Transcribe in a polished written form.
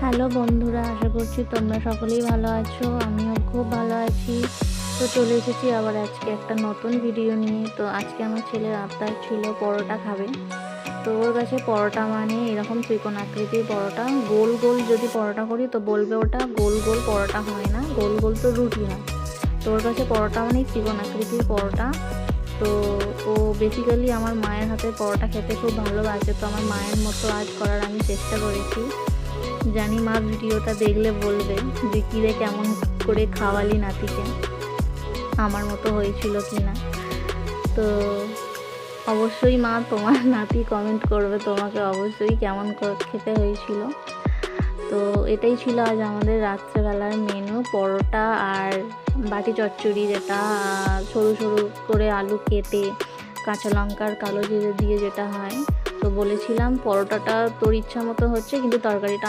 Hello বন্ধুরা, আশা করছি তোমরা সকলেই ভালো আছো। আমিও খুব ভালো আছি। তো চলে এসেছি আবার আজকে একটা নতুন ভিডিও নিয়ে। তো আজকে আমার ছেলের আবদার ছিল পরোটা খাবে। তো ওর কাছে পরোটা মানে এরকম ত্রিকোণ আকৃতির পরোটা, গোল গোল যদি পরোটা করি তো বলবে ওটা গোল গোল পরোটা হয় না, গোল গোল তো রুটি হয়। তো ওর কাছে পরোটা মানে ত্রিকোণ আকৃতির পরোটা। তো ও বেসিক্যালি আমার মায়ের হাতে পরোটা খেতে খুব ভালোবাসে। তো আমার মায়ের মতো আজ করার আমি চেষ্টা করেছি। জানি মা ভিডিওটা দেখলে বলবে যে কিরে কেমন করে খাওয়ালি নাতিকে, আমার মতো হয়েছিল কি না। তো অবশ্যই মা তোমার নাতি কমেন্ট করবে তোমাকে অবশ্যই কেমন খেতে হয়েছিল। তো এটাই ছিল আজ আমাদের রাত্রেবেলার মেনু, পরোটা আর বাটি চচ্চড়ি, যেটা সরু সরু করে আলু কেটে কাঁচা লঙ্কার কালো জিরে দিয়ে যেটা হয়। তো বলেছিলাম পরোটাটা তোর ইচ্ছা মতো হচ্ছে, কিন্তু তরকারিটা